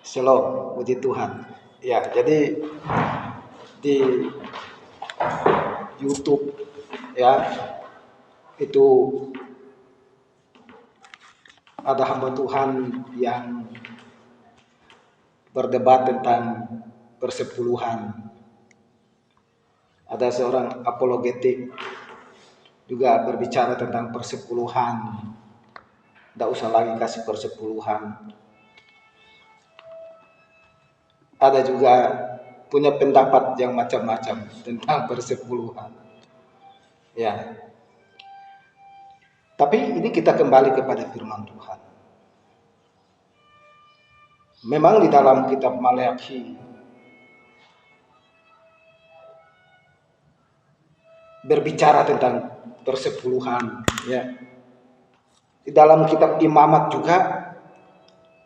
Shalom, puji Tuhan. Ya, jadi di YouTube ya itu ada hamba Tuhan yang berdebat tentang persepuluhan. Ada seorang apologetik juga berbicara tentang persepuluhan. Tidak usah lagi kasih persepuluhan. Ada juga punya pendapat yang macam-macam tentang persepuluhan. Ya. Tapi ini kita kembali kepada firman Tuhan. Memang di dalam kitab Maleakhi berbicara tentang persepuluhan, ya. Di dalam kitab Imamat juga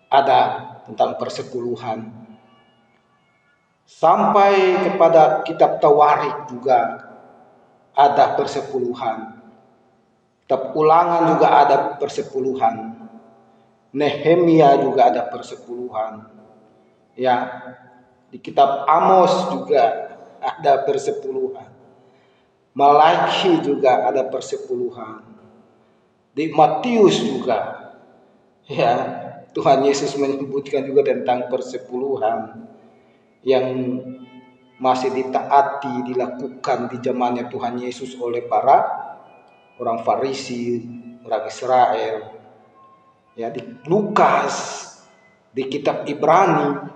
ada tentang persepuluhan. Sampai kepada kitab Tawarik juga ada persepuluhan. Kitab Ulangan juga ada persepuluhan. Nehemia juga ada persepuluhan. Ya, di kitab Amos juga ada persepuluhan. Malakhi juga ada persepuluhan. Di Matius juga, ya, Tuhan Yesus menyebutkan juga tentang persepuluhan yang masih ditaati, dilakukan di zamannya Tuhan Yesus oleh para orang Farisi, orang Israel. Ya, di Lukas, di kitab Ibrani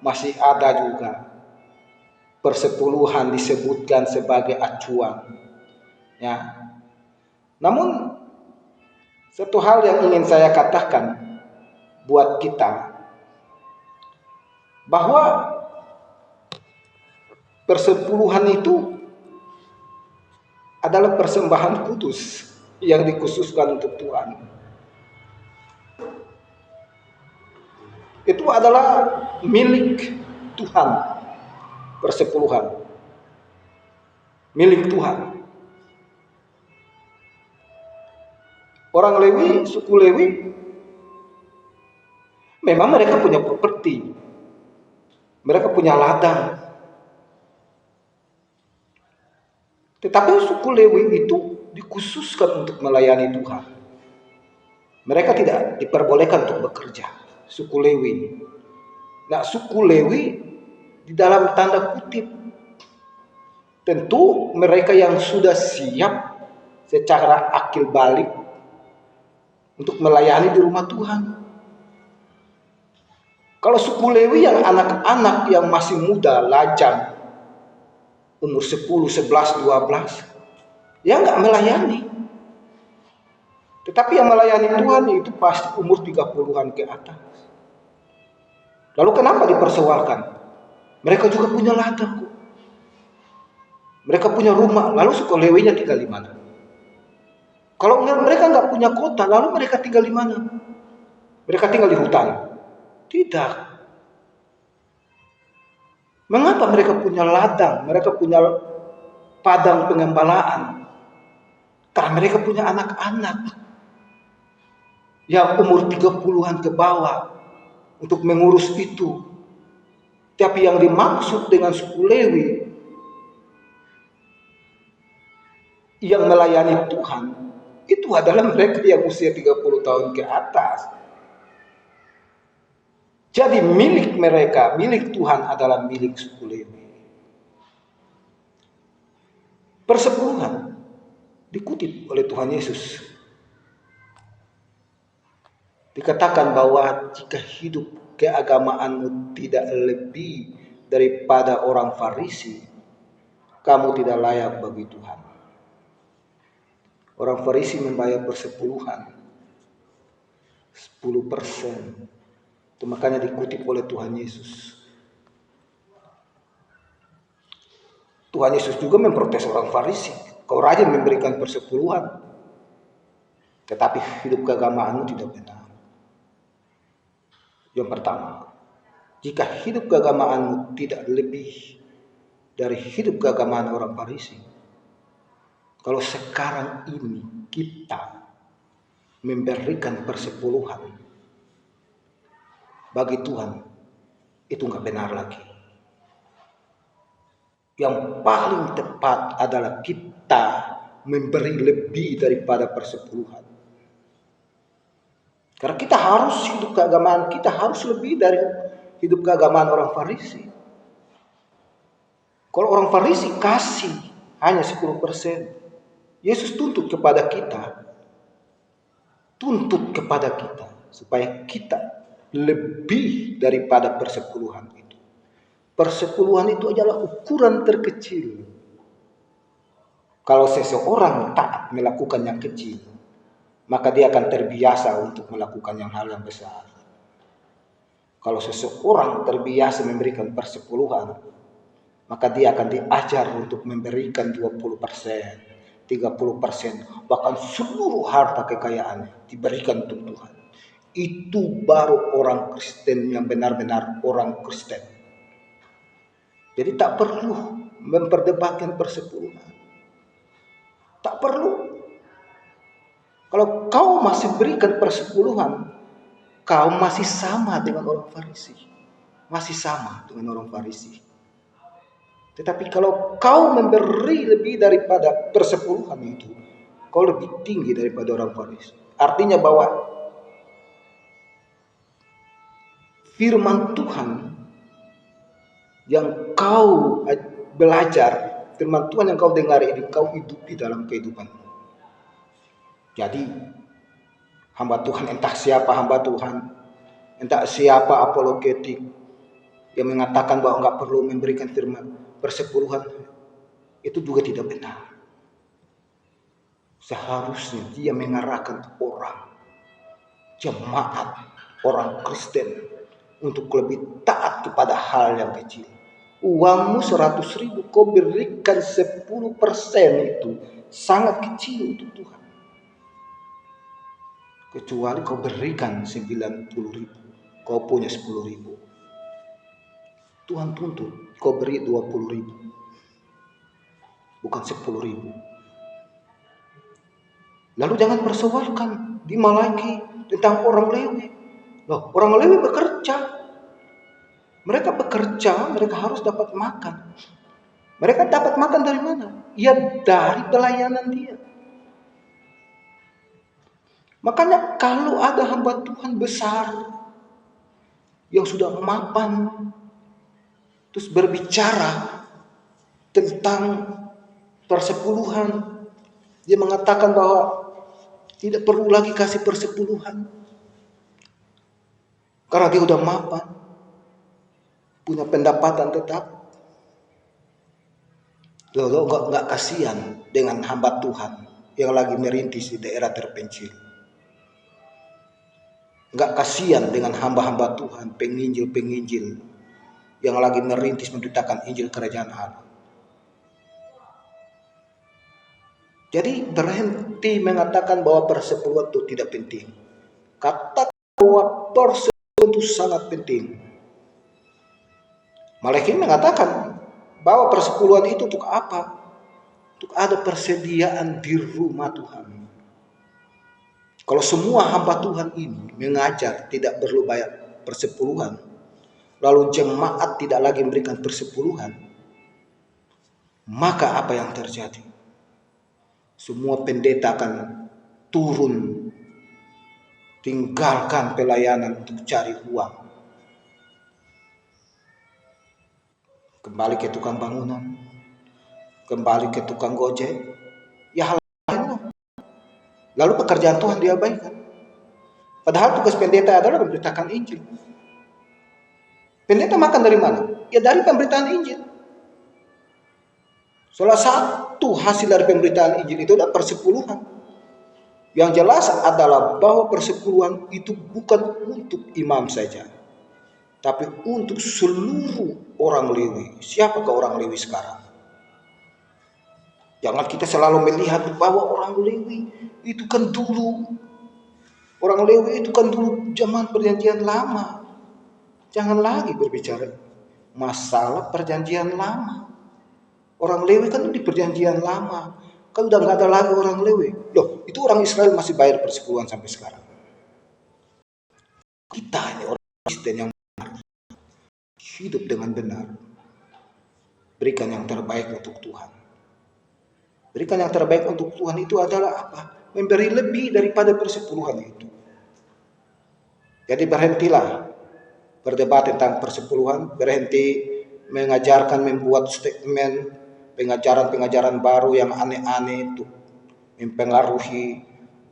masih ada juga persepuluhan disebutkan sebagai acuan. Ya. Namun satu hal yang ingin saya katakan buat kita, bahwa persepuluhan itu adalah persembahan kudus yang dikhususkan untuk Tuhan. Itu adalah milik Tuhan, persepuluhan. Milik Tuhan. Orang Lewi, suku Lewi, memang mereka punya properti. Mereka punya ladang. Tetapi suku Lewi itu dikhususkan untuk melayani Tuhan. Mereka tidak diperbolehkan untuk bekerja, suku Lewi. Nah, suku Lewi di dalam tanda kutip, tentu mereka yang sudah siap secara akil balik untuk melayani di rumah Tuhan. Kalau suku Lewi yang anak-anak yang masih muda, lajang, umur 10, 11, 12, ya nggak melayani. Tetapi yang melayani Tuhan itu pasti umur 30-an ke atas. Lalu kenapa dipersoalkan? Mereka juga punya ladang. Mereka punya rumah, lalu suku Lewinya tinggal di mana? Kalau mereka nggak punya kota, lalu mereka tinggal di mana? Mereka tinggal di hutan? Tidak. Mengapa mereka punya ladang? Mereka punya padang pengembalaan? Karena mereka punya anak-anak yang umur 30-an ke bawah untuk mengurus itu. Tapi yang dimaksud dengan suku Lewi yang melayani Tuhan itu adalah mereka yang usia 30 tahun ke atas. Jadi milik mereka, milik Tuhan adalah milik suku Lewi. Persepuluhan dikutip oleh Tuhan Yesus. Dikatakan bahwa jika hidup keagamaanmu tidak lebih daripada orang Farisi, kamu tidak layak bagi Tuhan. Orang Farisi membayar persepuluhan 10%. Itu makanya dikutip oleh Tuhan Yesus. Tuhan Yesus juga memprotes orang Farisi. Kau rajin memberikan persepuluhan, tetapi hidup keagamaanmu tidak benar. Yang pertama, jika hidup keagamaanmu tidak lebih dari hidup keagamaan orang Farisi, kalau sekarang ini kita memberikan persepuluhan bagi Tuhan, itu nggak benar lagi. Yang paling tepat adalah kita memberi lebih daripada persepuluhan. Karena kita harus hidup keagamaan, kita harus lebih dari hidup keagamaan orang Farisi. Kalau orang Farisi kasih hanya 10%, Yesus tuntut kepada kita supaya kita lebih daripada persepuluhan itu. Persepuluhan itu adalah ukuran terkecil. Kalau seseorang taat melakukan yang kecil, maka dia akan terbiasa untuk melakukan hal yang besar. Kalau seseorang terbiasa memberikan persepuluhan, maka dia akan diajar untuk memberikan 20%, 30%, bahkan seluruh harta kekayaannya diberikan untuk Tuhan. Itu baru orang Kristen yang benar-benar orang Kristen. Jadi tak perlu memperdebatkan persepuluhan. Tak perlu. Kalau kau masih berikan persepuluhan, kau masih sama dengan orang Farisi. Masih sama dengan orang Farisi. Tetapi kalau kau memberi lebih daripada persepuluhan itu, kau lebih tinggi daripada orang Farisi. Artinya bahwa firman Tuhan yang kau belajar, firman Tuhan yang kau dengar ini, kau hidupi dalam kehidupan. Jadi hamba Tuhan, entah siapa hamba Tuhan, entah siapa apologetik yang mengatakan bahwa enggak perlu memberikan firman persepuluhan, itu juga tidak benar. Seharusnya dia mengarahkan orang, jemaat, orang Kristen untuk lebih taat kepada hal yang kecil. Uangmu 100.000, kau berikan 10% itu sangat kecil untuk Tuhan. Kecuali kau berikan 90.000, kau punya 10.000. Tuhan tuntut kau beri 20.000, bukan 10.000. Lalu jangan persoalkan di Malaki tentang orang Lewi. Loh, orang Lewi bekerja. Mereka bekerja, mereka harus dapat makan. Mereka dapat makan dari mana? Ya dari pelayanan dia. Makanya kalau ada hamba Tuhan besar yang sudah mapan, terus berbicara tentang persepuluhan, dia mengatakan bahwa tidak perlu lagi kasih persepuluhan karena dia udah mapan, punya pendapatan tetap. Lalu nggak kasihan dengan hamba Tuhan yang lagi merintis di daerah terpencil. Nggak kasihan dengan hamba-hamba Tuhan, penginjil-penginjil yang lagi merintis memberitakan Injil Kerajaan Allah. Jadi berhenti mengatakan bahwa persepuluhan itu tidak penting. Katakan bahwa persepuluhan itu sangat penting. Malaikat mengatakan bahwa persepuluhan itu untuk apa? Untuk ada persediaan di rumah Tuhan. Kalau semua hamba Tuhan ini mengajar tidak perlu bayar persepuluhan, lalu jemaat tidak lagi memberikan persepuluhan, maka apa yang terjadi? Semua pendeta akan turun, tinggalkan pelayanan untuk cari uang, kembali ke tukang bangunan, kembali ke tukang gojek, ya hal lain. Lalu pekerjaan Tuhan diabaikan. Padahal tugas pendeta adalah memberitakan Injil. Pendeta makan dari mana? Ya dari pemberitaan Injil. Salah satu hasil dari pemberitaan Injil itu adalah persepuluhan. Yang jelas adalah bahwa persepuluhan itu bukan untuk imam saja, tapi untuk seluruh orang Lewi. Siapakah orang Lewi sekarang? Jangan kita selalu melihat bahwa orang Lewi itu kan dulu. Orang Lewi itu kan dulu zaman perjanjian lama. Jangan lagi berbicara masalah perjanjian lama. Orang Lewi kan di perjanjian lama. Kan udah gak ada lagi orang Lewi. Loh, itu orang Israel masih bayar persepuluhan sampai sekarang. Kita ini orang Kristen yang benar. hidup dengan benar. Berikan yang terbaik untuk Tuhan. Berikan yang terbaik untuk Tuhan itu adalah apa? Memberi lebih daripada persepuluhan itu. Jadi berhentilah berdebat tentang persepuluhan, berhenti mengajarkan, membuat statement, pengajaran-pengajaran baru yang aneh-aneh itu mempengaruhi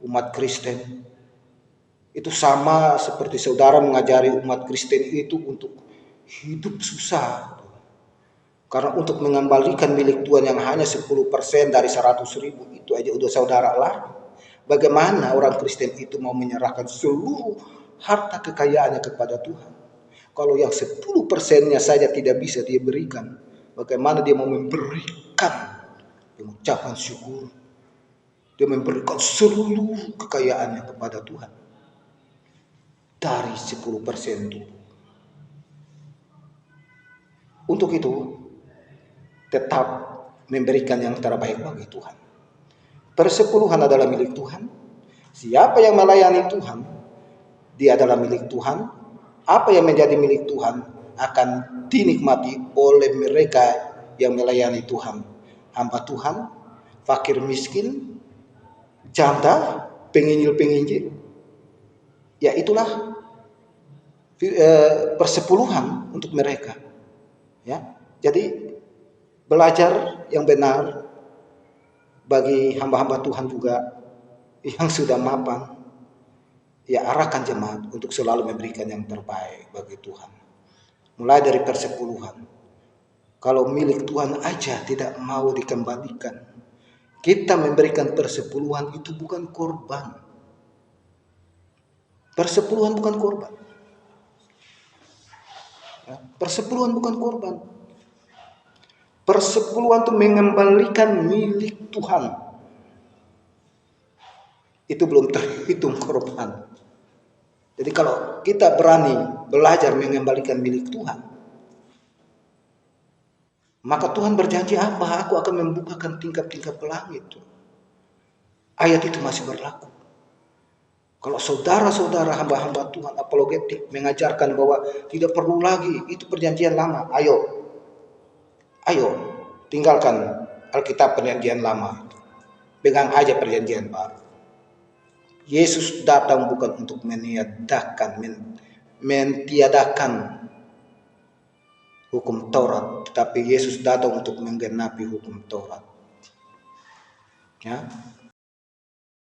umat Kristen. Itu sama seperti saudara mengajari umat Kristen itu untuk hidup susah. Karena untuk mengembalikan milik Tuhan yang hanya 10% dari 100.000 itu aja udah saudara larang. Bagaimana orang Kristen itu mau menyerahkan seluruh harta kekayaannya kepada Tuhan? Kalau yang 10%-nya saja tidak bisa dia berikan, bagaimana dia mau memberikan pengucapan syukur? Dia memberikan seluruh kekayaannya kepada Tuhan. Dari 10% itu. Untuk itu, tetap memberikan yang terbaik bagi Tuhan. Persepuluhan adalah milik Tuhan. Siapa yang melayani Tuhan, dia adalah milik Tuhan. Apa yang menjadi milik Tuhan akan dinikmati oleh mereka yang melayani Tuhan. Hamba Tuhan, fakir miskin, janda, penginjil-penginjil. Ya itulah persepuluhan untuk mereka. Ya, jadi belajar yang benar bagi hamba-hamba Tuhan juga yang sudah mapan, ya arahkan jemaat untuk selalu memberikan yang terbaik bagi Tuhan. Mulai dari persepuluhan. Kalau milik Tuhan aja tidak mau dikembalikan, kita memberikan persepuluhan itu bukan korban. Persepuluhan bukan korban. Persepuluhan bukan korban. Persepuluhan itu mengembalikan milik Tuhan. Itu belum terhitung korban. Jadi kalau kita berani belajar mengembalikan milik Tuhan, maka Tuhan berjanji apa? Aku akan membukakan tingkap-tingkap langit. Ayat itu masih berlaku. Kalau saudara-saudara hamba-hamba Tuhan apologetik mengajarkan bahwa tidak perlu lagi, itu perjanjian lama. Ayo, tinggalkan Alkitab perjanjian lama. Pegang aja perjanjian baru. Yesus datang bukan untuk mentiadakan hukum Taurat, tetapi Yesus datang untuk menggenapi hukum Taurat. Ya.